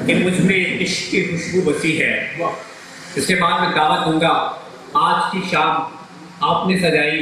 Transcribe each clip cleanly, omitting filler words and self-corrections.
कि मुझ में इश्क की खुशबू बसी है। इसके बाद मैं दावत दूंगा आज की शाम आपने सजाई।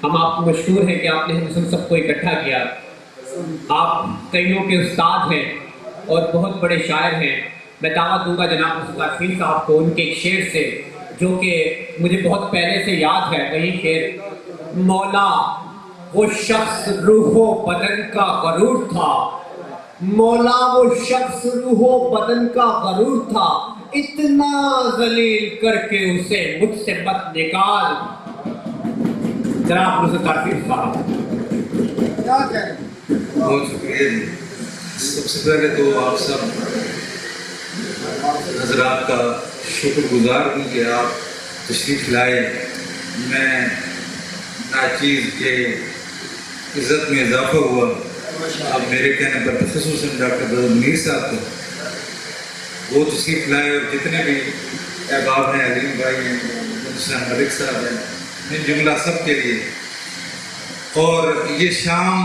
हम आपको मशहूर हैं कि आपने हम सबको इकट्ठा किया। आप कईयों के उस्ताद हैं और बहुत बड़े शायर हैं। मैं दावत दूंगा जनाब मुस्तफा साहब को उनके एक शेर से, जो कि मुझे बहुत पहले से याद है। वही शेर, मौला वो शख्स रूहो बदन का गरूर था, मौला वो शख्स रूहो बदन का गरूर था, इतना जलील करके उसे मुझसे मत निकाल। जनाब मुस्तफा साहब क्या कहें? बहुत शुक्रिया जी। सबसे पहले तो आप सब हजरात का शुक्रगुजार हूँ कि आप तशरीफ लाए। मैं नाचीज़ के इज़्ज़त में इजाफा हुआ अब मेरे कहने पर, ख़ुसूसन डॉक्टर बदर मुनीर साहब को वो तशरीफ लाए और जितने भी अहबाब हैं, अलीम भाई हैं, हुसैन मलिक साहब हैं, इन जुमला सब के लिए। और ये शाम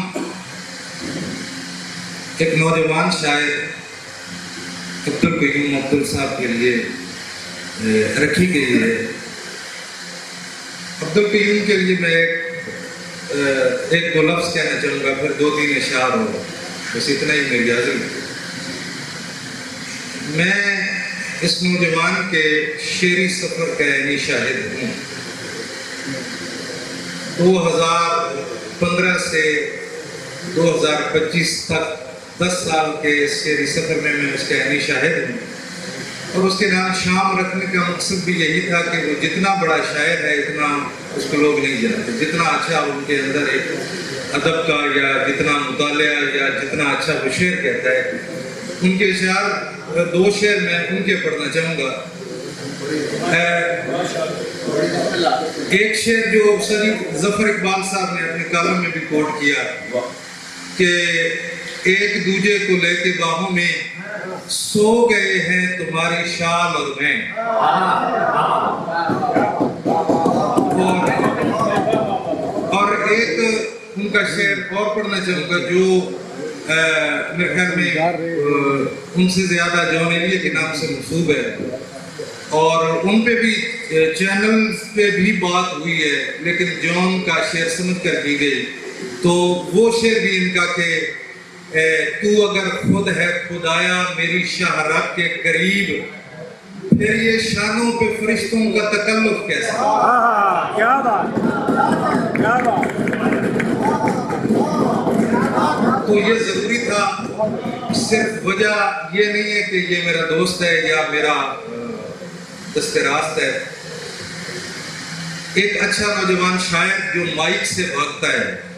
एक नौजवान शायर अब्दुल कयूम अब्दुल साहब के लिए रखी गई है। अब्दुल कयूम के लिए मैं एक दो लफ्ज़ कहना चाहूँगा, फिर दो तीन इशार हो, बस इतना ही मेरी हाजिर। मैं इस नौजवान के शेरी सफ़र का यानी शाहिद हूँ। 2015 से 2025 तक 10 साल के शेरी सफ़र में मैं उसका यानी शाहिद हूँ। और उसके नाम शाम रखने का मकसद भी यही था कि वो जितना बड़ा शायर है इतना उसको लोग नहीं जानते, जितना अच्छा उनके अंदर एक अदब का या जितना मुतालिया या जितना अच्छा वो शेर कहता है। उनके शार दो शेर मैं उनके पढ़ना चाहूँगा। एक शेर जो सदी जफर इकबाल साहब ने अपने कालम में भी कोट किया कि एक दूजे को लेके बाहों में सो गए हैं तुम्हारी शाल और मैं। और एक उनका शेर और पढ़ना चाहूँगा जो मेरे ख्याल में उनसे ज़्यादा जॉन एलिया के नाम से मंसूब है और उन पे भी चैनल पे भी बात हुई है, लेकिन जॉन का शेर समझ कर की गई। तो वो शेर भी इनका के तू अगर खुद है खुदाया मेरी शाहराब के करीब, फिर ये शानों पे फरिश्तों का तकल्लुफ कैसा। क्या बात, क्या बात। तो ये जरूरी था। सिर्फ वजह ये नहीं है कि ये मेरा दोस्त है या मेरा दस्तरास्त है। एक अच्छा नौजवान शायर जो माइक से भागता है,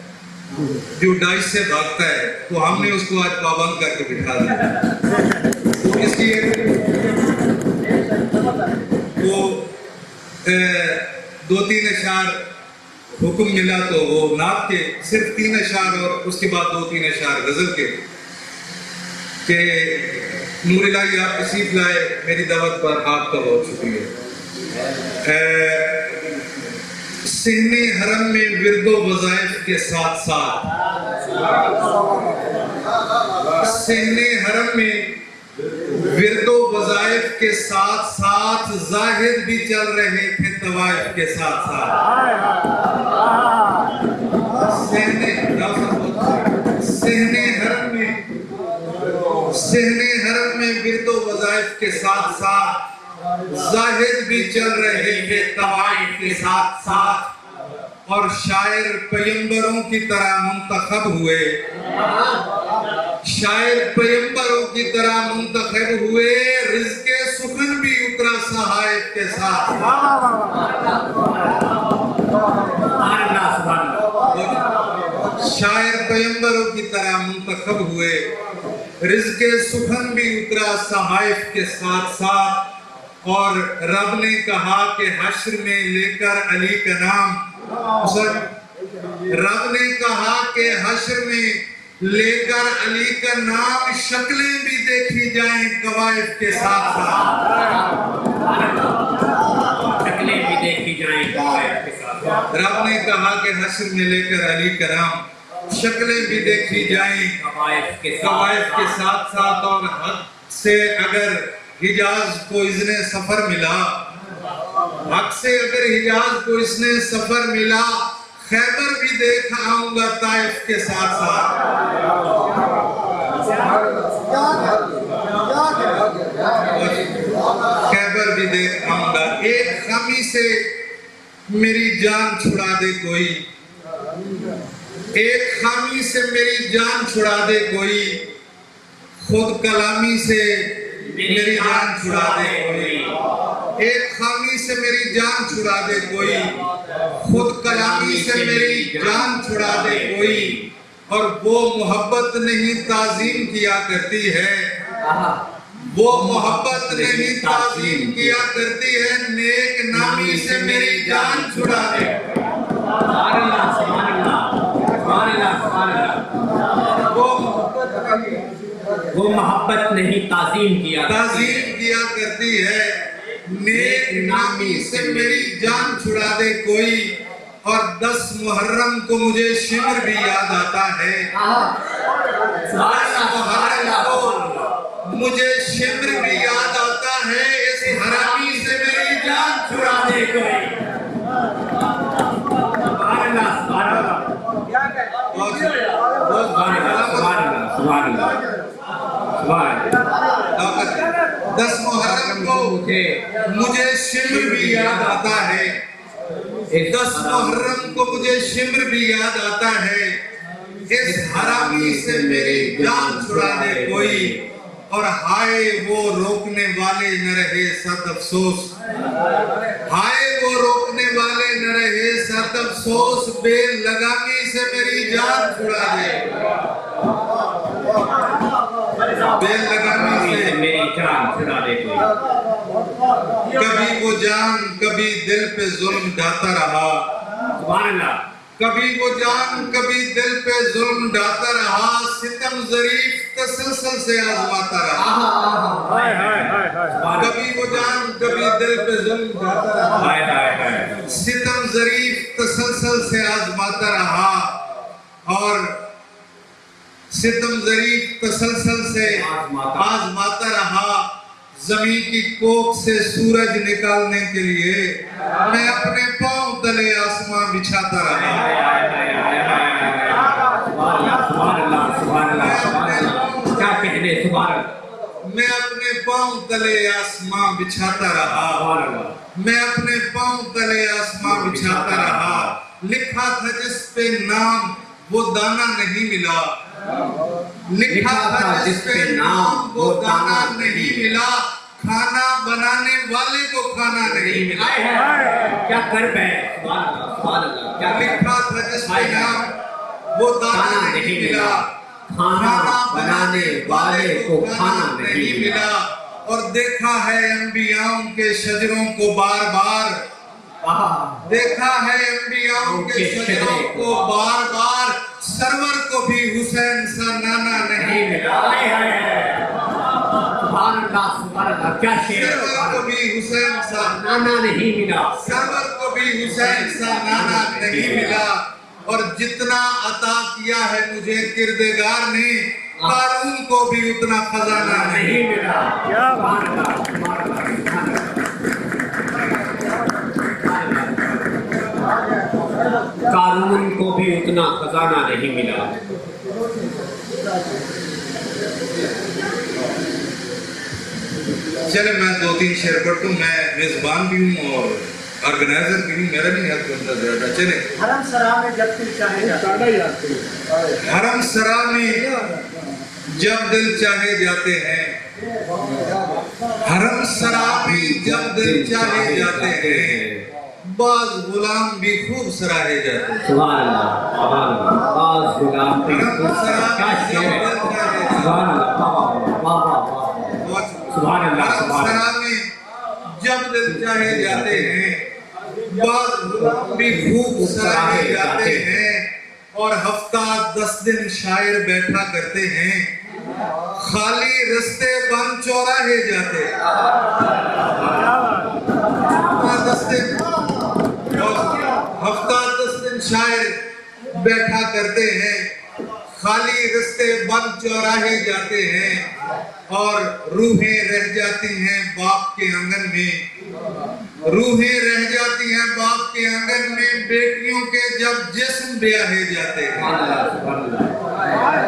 जो डाइस से भागता है, तो हमने उसको आज पाबंद करके बिठा दिया। तो इसलिए वो दो तीन अशार हुक्म मिला तो वो नात के सिर्फ 3 अशार और उसके बाद 2-3 अशार गजल के नूर इलाही आप तशरीफ लाए। मेरी दावत पर आपका बहुत शुक्रिया। सहने हरम में विरदो वज़ाइफ के साथ साथ, सहने हरम में विरदो वज़ाइफ के साथ साथ जाहिद भी चल रहे थे तवाइफ के साथ साथ। सहने हरम में विरदो वज़ाइफ के साथ साथ जाहिद भी चल रहे थे तवाइफ के साथ साथ। और शायर पैगंबरों की तरह मुंतखब हुए, शायर पैगंबरों की तरह मुंतखब हुए, रिज़्क़े सुखन भी उतरा सहाइफ के साथ। शायर पैगंबरों की तरह मुंतखब हुए, रिज़्क़े सुखन भी उतरा सहाइफ के साथ साथ। और रब ने कहा कि हश्र में लेकर अली का नाम, रब ने कहा कि हश्र में लेकर अली का नाम, शक्लें भी देखी जाएं कवाइफ के साथ साथ, शक्लें भी देखी जाएं कवाइफ के साथ। रब ने कहा कि हश्र में लेकर अली का नाम, शक्लें भी देखी जाएं कवायद के कवायद के साथ साथ, और हद से अगर हिजाज को इज़्ने सफर मिला, हद से अगर हिजाज को इसने सफर मिला, खैबर भी देख आऊंगा ताइफ के साथ साथ। खैबर भी देख आऊंगा। एक खामी से मेरी जान छुड़ा दे कोई, एक खामी से मेरी जान छुड़ा दे कोई, खुद कलामी से मेरी जान छुड़ा दे कोई। एक खामी से मेरी जान छुड़ा दे कोई, खुद कलामी से मेरी जान छुड़ा दे कोई। और वो मोहब्बत नहीं ताज़ीम किया करती है, वो मोहब्बत नहीं ताज़ीम किया करती है, नेक नामी से मेरी जान छुड़ा दे। वो मोहब्बत नहीं ताज़ीम किया करती है, नेक नामी से मेरी जान छुड़ा दे कोई। और 10 मुहर्रम को मुझे शिमर भी याद आता है, 10 मुहर्रम को मुझे शिमर भी याद आता है, इस हरामी से मेरी जान छुड़ा दे कोई। दस मुहर्रम को मुझे शिमर भी याद आता है, 10 मुहर्रम को मुझे शिमर भी याद आता है, इस हरामी से मेरी जान छुड़ा दे कोई। और हाय वो रोकने वाले न रहे सत अफसोस, हाय वो रोकने वाले न रहे सत अफसोस, बेलगामी से मेरी जान छुड़ा दे, बेलगामी से मेरी जान छुड़ा दे कोई। कभी वो जान कभी दिल पे जुल्म ढाता रहा, कभी वो जान कभी दिल पे जुल्म ढाता रहा, सितम ज़रीफ तसलसल से आजमाता रहा। कभी वो जान कभी दिल पे जुल्म ढाता रहा, सितम ज़रीफ तसलसल से आजमाता रहा। और सितम ज़रीफ तसलसल से आजमाता रहा। जमीन की कोख से सूरज निकालने के लिए मैं अपने पांव तले आसमां बिछाता रहा। क्या कहने सुभान, मैं अपने पांव तले आसमां बिछाता रहा, मैं अपने पांव तले आसमां बिछाता रहा। लिखा था जिस पे नाम वो दाना नहीं मिला, लिखा था जिस पे नाम वो दाना नहीं मिला, खाना बनाने वाले को खाना नहीं मिला। क्या कर है, क्या लिखा था जिस पे नाम वो दाना नहीं मिला, खाना बनाने वाले को खाना नहीं मिला। और देखा है अंबियाओं के शजरों को बार बार, देखा है अंबियाओं के शजरों को बार बार, सरवर को भी हुसैन सा नाना नहीं मिला। क्या शेर, सरवर को भी हुसैन सा नाना नहीं मिला, सरवर को भी हुसैन सा नाना नहीं मिला। और जितना अता किया है मुझे किरदेगार ने, कारून को भी उतना खजाना नहीं मिला। कारून को भी उतना खजाना नहीं मिला। चले मैं 2-3 शेर पढ़ दूं। मैं मेजबान भी हूँ और ऑर्गेनाइजर भी हूँ, मेरा भी हाथ बनता ज्यादा। चले हरम सरा में जब दिल चाहे जाते हैं, हरम सरा में जब दिल चाहे जाते हैं, हरम सरा भी जब दिल चाहे जाते हैं, बाज गुलाम भी खूब सराहे जाते हैं। सुभान अल्लाह, बाज गुलाम भी खूब सराहे, क्या शेर है, सुभान अल्लाह, वाह वाह वाह, सुभान अल्लाह। सरा में जब दिल चाहे जाते हैं, बाज गुलाम भी खूब सराहे जाते हैं। और हफ्ता 10 दिन शायर बैठा करते हैं, खाली रस्ते बंद चौराहे जाते हैं। हफ्ता 10 दिन शायर बैठा करते हैं, खाली रिश्ते बन चौराहे जाते हैं और रूहें रह जाती हैं बाप के आंगन में। रूहें रह जाती हैं बाप के आंगन में बेटियों के जब जिस्म ब्याहे जाते हैं।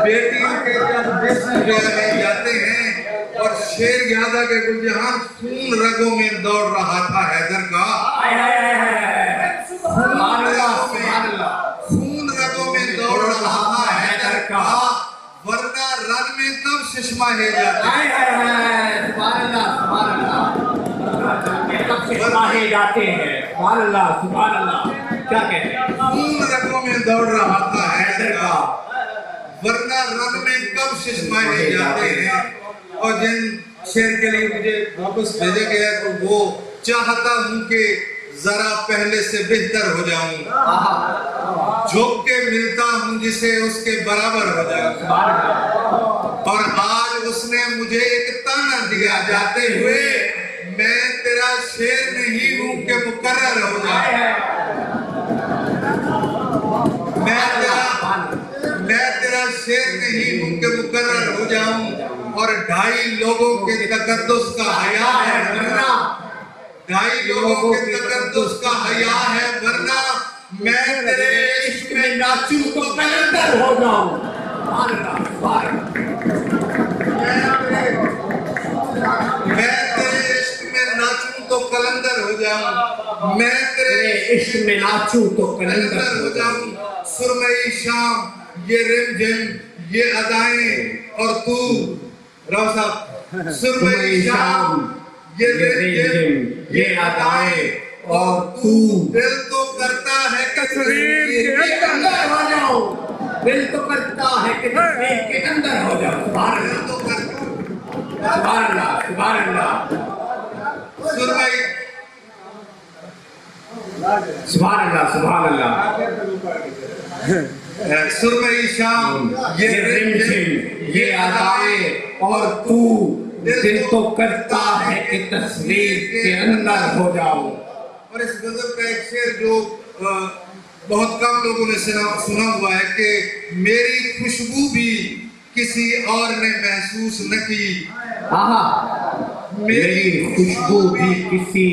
बेटियों के जब जिस्म ब्याहे जाते हैं। और शेर यादा के गुलजहान खून रगों में दौड़ रहा था हैदर का। खून रगों में दौड़ रहा था हैदर का, वरना रन में तब शिशमाहे जाते हैं। क्या कहते हैं? खून रगों में दौड़ रहा था हैदर का, वरना रन में कब शिशमाहे जाते हैं। और जिन शेर के लिए मुझे वापस भेजा गया तो वो चाहता हूँ कि जरा पहले से बेहतर हो जाऊं, झुक के मिलता हूँ जिसे उसके बराबर हो जाऊं। और आज उसने मुझे एक ताना दिया जाते हुए, मैं तेरा शेर नहीं हूँ कि मुकर्रर हो जाए। मैं तेरा शेर नहीं हूँ कि मुकर्रर हो जाऊं। और 2.5 लोगों के तकद्दुस का हया है वरना, 2.5 लोगों के तकद्दुस का हया है वरना, मैं तेरे इश्क में नाचूं तो कलंदर हो जाऊं। मैं तेरे इश्क में नाचूं तो कलंदर हो जाऊं। मैं तेरे इश्क में नाचूं तो कलंदर हो जाऊं। सुरमई शाम ये रिमझिम ये अदाएं और तू राव साहब, सुरमई शाम ये रिमझिम ये अदाएं और तू, दिल तो करता है तस्वीर के अंदर हो जाओ। दिल तो करता है कि तस्वीर के अंदर हो जाओ। दिल तो करता, सुभान अल्लाह, सुभान अल्लाह, सुरमई, सुभान अल्लाह, सुभान अल्लाह। सुरमई शाम ये रिमझिम ये अदाएं और तू, दिल तो करता है कि तस्वीर के अंदर हो जाओ। और इस गजल का एक शेर जो बहुत कम लोगों ने सुना हुआ है कि मेरी खुशबू भी किसी और ने महसूस न की। मेरी खुशबू भी किसी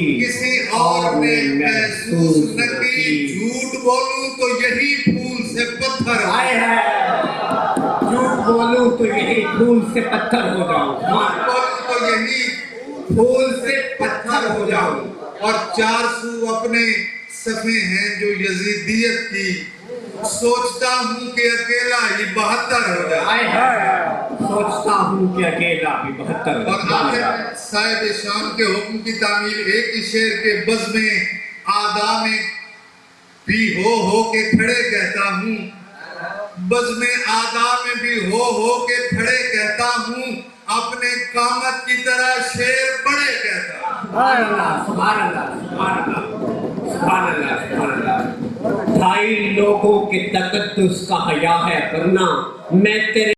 और ने महसूस न की। झूठ बोलूं तो यही फूल से पत्थर आए है। झूठ बोलूं तो यही फूल से पत्थर हो जाऊं। बोलूं तो यही फूल से पत्थर हो जाऊं। और 400 अपने सफ़े हैं जो यजीदियत की, सोचता हूँ कि अकेला ही 72 हो जाए। सोचता हूँ कि अकेला भी 72। और आखिर साहिब शाम के हुक्म की तामील एक ही शेर के बज़ में आदा में भी हो के खड़े कहता हूँ। बज़ में आदा में भी हो के खड़े कहता हूँ। अपने कामत की तरह शेर बड़े कहता हूँ। सुभान अल्लाह, सुभान अल्लाह, सुभान अल्लाह, सुभान अल्लाह, सुभान अल्लाह। 2.5 लोगों के तकद्दुस का हया है वरना, मैं तेरे